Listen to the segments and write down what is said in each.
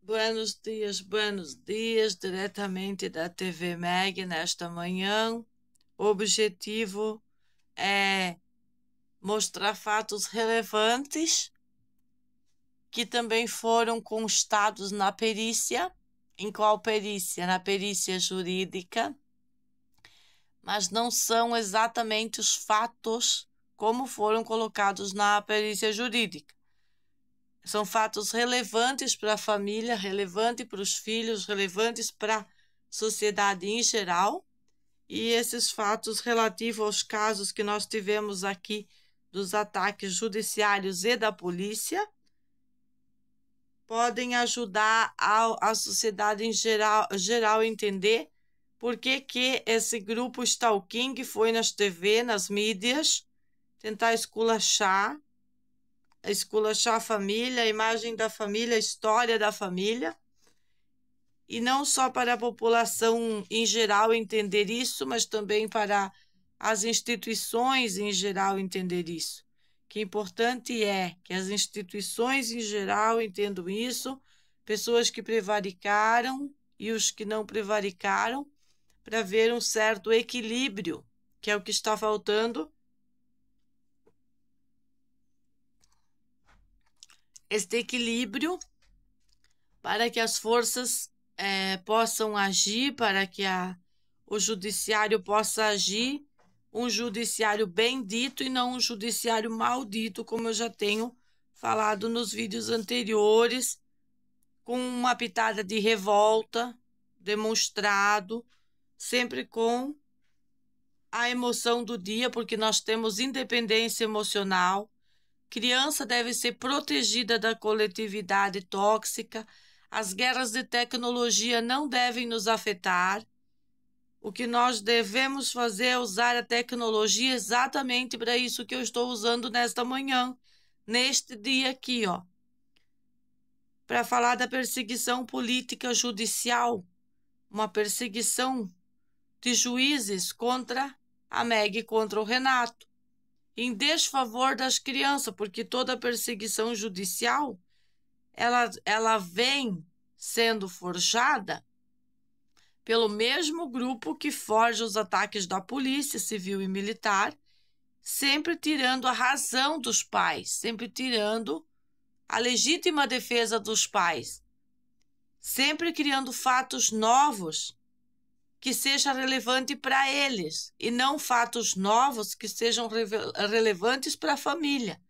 buenos dias, diretamente da TV Meg nesta manhã. O objetivo é mostrar fatos relevantes que também foram constados na perícia. Em qual perícia? Na perícia jurídica, mas não são exatamente os fatos como foram colocados na perícia jurídica. São fatos relevantes para a família, relevantes para os filhos, relevantes para a sociedade em geral. E esses fatos relativos aos casos que nós tivemos aqui dos ataques judiciários e da polícia podem ajudar a sociedade em geral a entender por que esse grupo Stalking foi nas TV, nas mídias, tentar esculachar a família, a imagem da família, a história da família. E não só para a população em geral entender isso, mas também para as instituições em geral entender isso. Que importante é que as instituições em geral entendam isso, pessoas que prevaricaram e os que não prevaricaram, para ver um certo equilíbrio, que é o que está faltando. Este equilíbrio para que as forças possam agir, para que o judiciário possa agir, um judiciário bendito e não um judiciário maldito, como eu já tenho falado nos vídeos anteriores, com uma pitada de revolta, demonstrado, sempre com a emoção do dia, porque nós temos independência emocional. Criança deve ser protegida da coletividade tóxica. As guerras de tecnologia não devem nos afetar. O que nós devemos fazer é usar a tecnologia exatamente para isso que eu estou usando nesta manhã, neste dia aqui, ó, para falar da perseguição política judicial, uma perseguição de juízes contra a Meg, contra o Renato, em desfavor das crianças, porque toda perseguição judicial ela vem sendo forjada pelo mesmo grupo que forja os ataques da polícia civil e militar, sempre tirando a razão dos pais, sempre tirando a legítima defesa dos pais, sempre criando fatos novos que seja relevante para eles e não fatos novos que sejam relevantes para a família.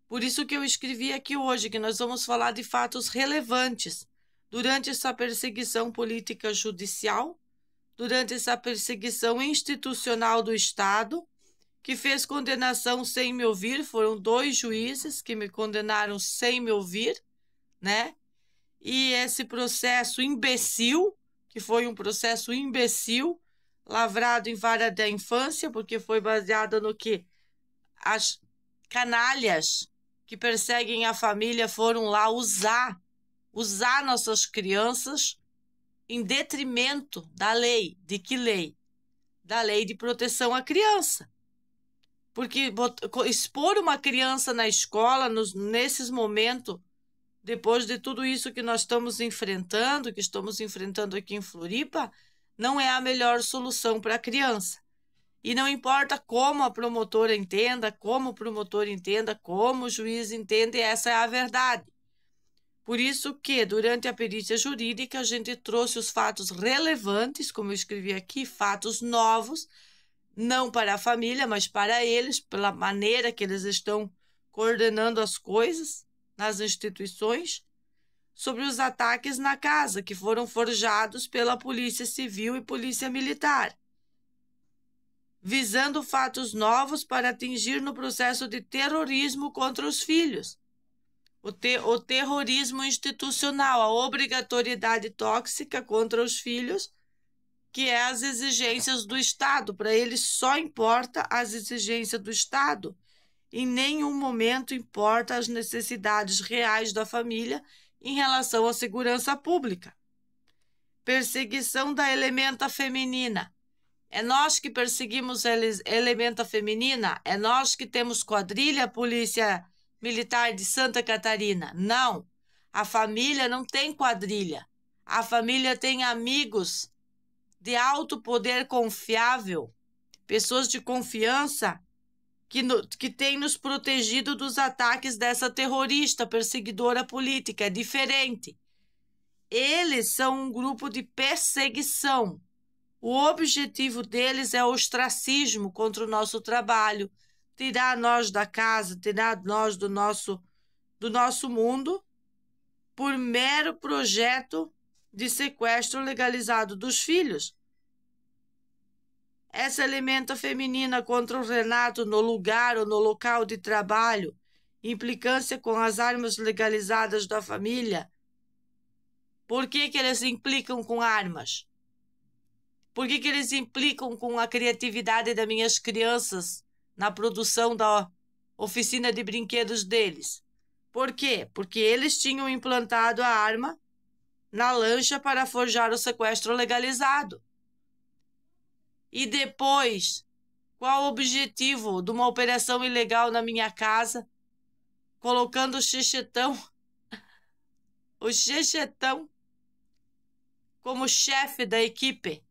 Por isso que eu escrevi aqui hoje que nós vamos falar de fatos relevantes durante essa perseguição política judicial, durante essa perseguição institucional do Estado, que fez condenação sem me ouvir. Foram 2 juízes que me condenaram sem me ouvir, né? E esse processo imbecil, que foi um processo imbecil, lavrado em vara da infância, porque foi baseado no que as canalhas que perseguem a família foram lá usar nossas crianças em detrimento da lei. De que lei? Da lei de proteção à criança. Porque expor uma criança na escola, nesses momentos, depois de tudo isso que nós estamos enfrentando, aqui em Floripa, não é a melhor solução para a criança. E não importa como a promotora entenda, como o promotor entenda, como o juiz entende, essa é a verdade. Por isso que, durante a perícia jurídica, a gente trouxe os fatos relevantes, como eu escrevi aqui, fatos novos, não para a família, mas para eles, pela maneira que eles estão coordenando as coisas nas instituições, sobre os ataques na casa, que foram forjados pela Polícia Civil e Polícia Militar, visando fatos novos para atingir no processo de terrorismo contra os filhos. O terrorismo institucional, a obrigatoriedade tóxica contra os filhos, que é as exigências do Estado. Para eles só importa as exigências do Estado. Em nenhum momento importa as necessidades reais da família em relação à segurança pública. Perseguição da elementa feminina. É nós que perseguimos a elementa feminina? É nós que temos quadrilha, polícia militar de Santa Catarina? Não. A família não tem quadrilha. A família tem amigos de alto poder confiável, pessoas de confiança que têm nos protegido dos ataques dessa terrorista, perseguidora política. É diferente. Eles são um grupo de perseguição. O objetivo deles é o ostracismo contra o nosso trabalho, tirar nós da casa, tirar nós do nosso mundo, por mero projeto de sequestro legalizado dos filhos. Essa elementa feminina contra o Renato no lugar ou no local de trabalho, implicância com as armas legalizadas da família. Por que eles implicam com armas? Por que eles implicam com a criatividade das minhas crianças na produção da oficina de brinquedos deles? Por quê? Porque eles tinham implantado a arma na lancha para forjar o sequestro legalizado. E depois, qual o objetivo de uma operação ilegal na minha casa, colocando o Chechetão como chefe da equipe,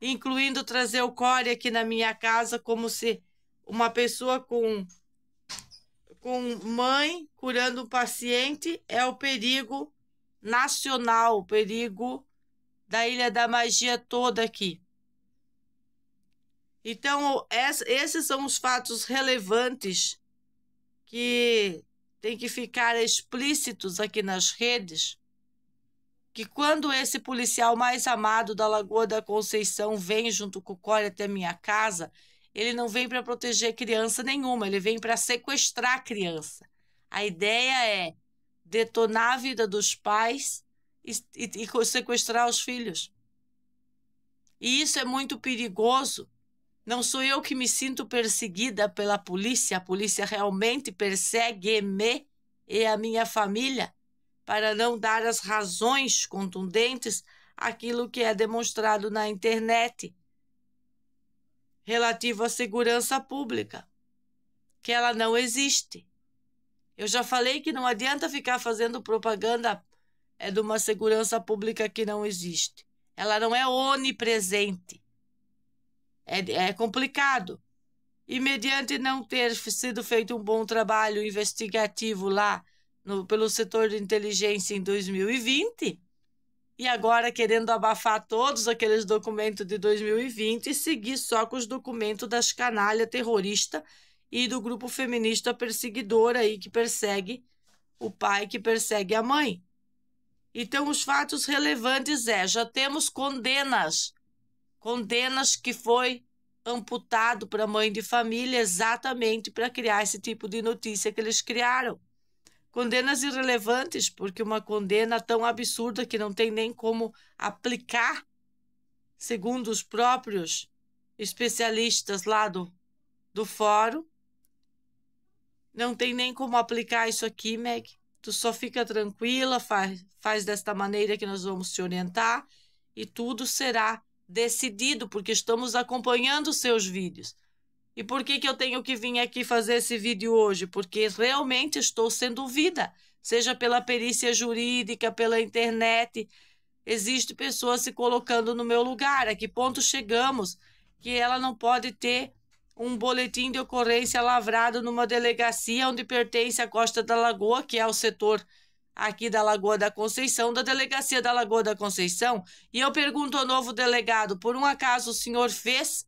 incluindo trazer o Core aqui na minha casa como se uma pessoa com mãe curando um paciente é o perigo nacional, o perigo da Ilha da Magia toda aqui. Então, esses são os fatos relevantes que tem que ficar explícitos aqui nas redes, que quando esse policial mais amado da Lagoa da Conceição vem junto com o Core até minha casa, ele não vem para proteger criança nenhuma, ele vem para sequestrar a criança. A ideia é detonar a vida dos pais e sequestrar os filhos. E isso é muito perigoso. Não sou eu que me sinto perseguida pela polícia. A polícia realmente persegue-me e a minha família para não dar as razões contundentes àquilo que é demonstrado na internet relativo à segurança pública, que ela não existe. Eu já falei que não adianta ficar fazendo propaganda de uma segurança pública que não existe. Ela não é onipresente. É complicado. E mediante não ter sido feito um bom trabalho investigativo lá pelo setor de inteligência em 2020, e agora querendo abafar todos aqueles documentos de 2020 e seguir só com os documentos das canalhas terroristas e do grupo feminista perseguidor aí que persegue o pai, que persegue a mãe. Então, os fatos relevantes já temos condenas que foi amputado para a mãe de família exatamente para criar esse tipo de notícia que eles criaram. Condenas irrelevantes, porque uma condena tão absurda que não tem nem como aplicar, segundo os próprios especialistas lá do fórum. Não tem nem como aplicar isso aqui, Meg. Tu só fica tranquila, faz desta maneira que nós vamos te orientar e tudo será decidido, porque estamos acompanhando os seus vídeos. E por que eu tenho que vir aqui fazer esse vídeo hoje? Porque realmente estou sendo ouvida, seja pela perícia jurídica, pela internet. Existem pessoas se colocando no meu lugar. A que ponto chegamos que ela não pode ter um boletim de ocorrência lavrado numa delegacia onde pertence a Costa da Lagoa, que é o setor aqui da Lagoa da Conceição, da delegacia da Lagoa da Conceição, e eu pergunto ao novo delegado, por um acaso o senhor fez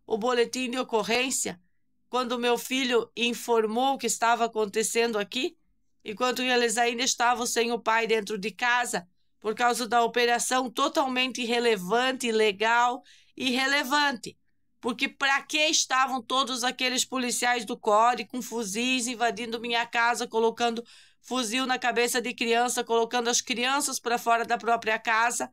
o boletim de ocorrência quando meu filho informou o que estava acontecendo aqui, enquanto eles ainda estavam sem o pai dentro de casa, por causa da operação totalmente irrelevante, ilegal e irrelevante? Porque para que estavam todos aqueles policiais do Core com fuzis invadindo minha casa, colocando fuzil na cabeça de criança, colocando as crianças para fora da própria casa?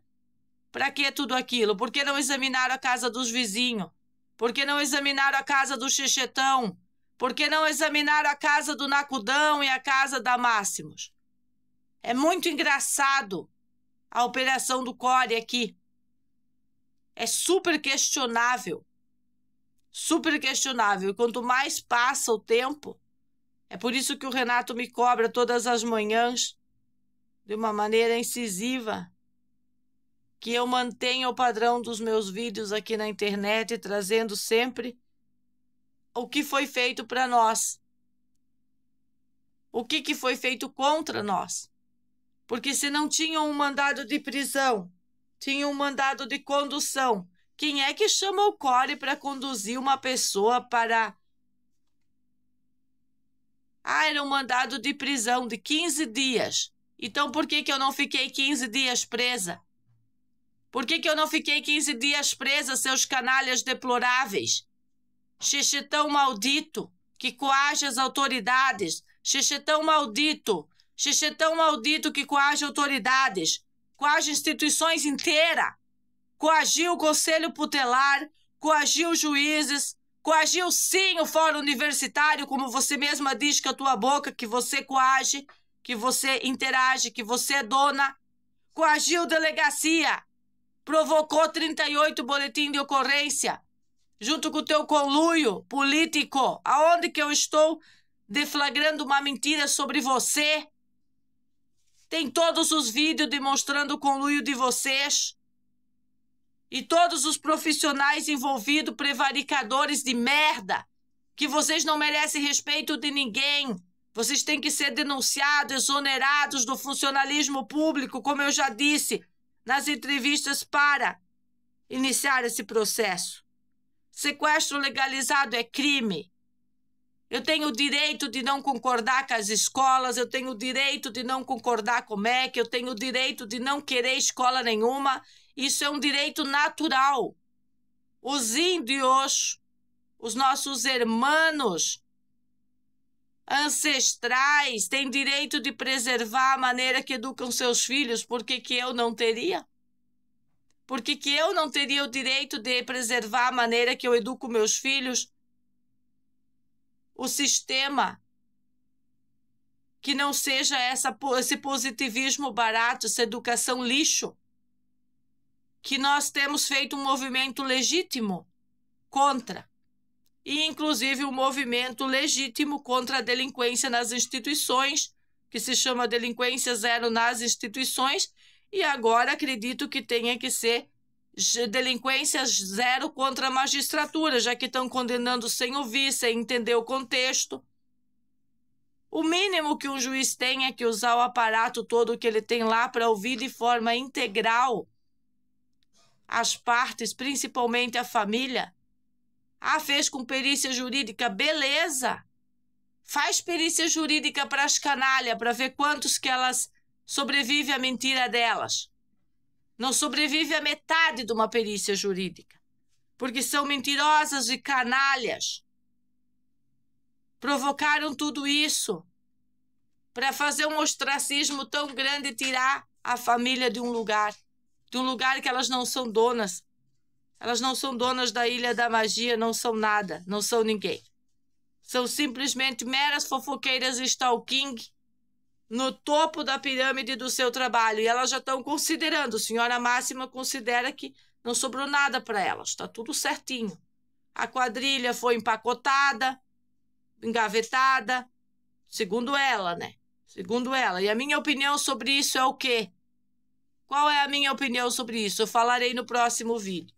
Para que tudo aquilo? Por que não examinaram a casa dos vizinhos? Por que não examinaram a casa do Chechetão? Por que não examinaram a casa do Nacudão e a casa da Máximos? É muito engraçado a operação do Core aqui. É super questionável. Super questionável. E quanto mais passa o tempo, é por isso que o Renato me cobra todas as manhãs de uma maneira incisiva, que eu mantenha o padrão dos meus vídeos aqui na internet, trazendo sempre o que foi feito para nós. O que foi feito contra nós. Porque se não tinham um mandado de prisão, tinham um mandado de condução. Quem é que chama o CORE para conduzir uma pessoa para... era um mandado de prisão de 15 dias. Então, por que eu não fiquei 15 dias presa? Por que eu não fiquei 15 dias presa, seus canalhas deploráveis? Xixetão maldito, que coage as autoridades. Xixetão maldito que coage autoridades. Coage instituições inteiras. Coagiu o Conselho Tutelar, coagiu juízes, coagiu sim o Fórum Universitário, como você mesma diz com a tua boca, que você coage, que você interage, que você é dona. Coagiu delegacia, provocou 38 boletins de ocorrência, junto com o teu conluio político, aonde que eu estou deflagrando uma mentira sobre você. Tem todos os vídeos demonstrando o conluio de vocês. E todos os profissionais envolvidos, prevaricadores de merda, que vocês não merecem respeito de ninguém. Vocês têm que ser denunciados, exonerados do funcionalismo público, como eu já disse nas entrevistas para iniciar esse processo. Sequestro legalizado é crime. Eu tenho o direito de não concordar com as escolas, eu tenho o direito de não concordar com o MEC, eu tenho o direito de não querer escola nenhuma. Isso é um direito natural. Os índios, os nossos irmãos ancestrais têm direito de preservar a maneira que educam seus filhos. Por que eu não teria? Por que eu não teria o direito de preservar a maneira que eu educo meus filhos? O sistema que não seja esse positivismo barato, essa educação lixo, que nós temos feito um movimento legítimo contra, e inclusive um movimento legítimo contra a delinquência nas instituições, que se chama delinquência zero nas instituições, e agora acredito que tenha que ser delinquência zero contra a magistratura, já que estão condenando sem ouvir, sem entender o contexto. O mínimo que um juiz tem é que usar o aparato todo que ele tem lá para ouvir de forma integral as partes, principalmente a família. Fez com perícia jurídica, beleza. Faz perícia jurídica para as canalhas, para ver quantos que elas sobrevivem à mentira delas. Não sobrevive a metade de uma perícia jurídica, porque são mentirosas e canalhas. Provocaram tudo isso para fazer um ostracismo tão grande e tirar a família de um lugar que elas não são donas. Elas não são donas da Ilha da Magia, não são nada, não são ninguém. São simplesmente meras fofoqueiras stalking no topo da pirâmide do seu trabalho. E elas já estão considerando, a senhora Máxima considera que não sobrou nada para elas, está tudo certinho. A quadrilha foi empacotada, engavetada, segundo ela, né? Segundo ela. E a minha opinião sobre isso é o quê? Qual é a minha opinião sobre isso? Eu falarei no próximo vídeo.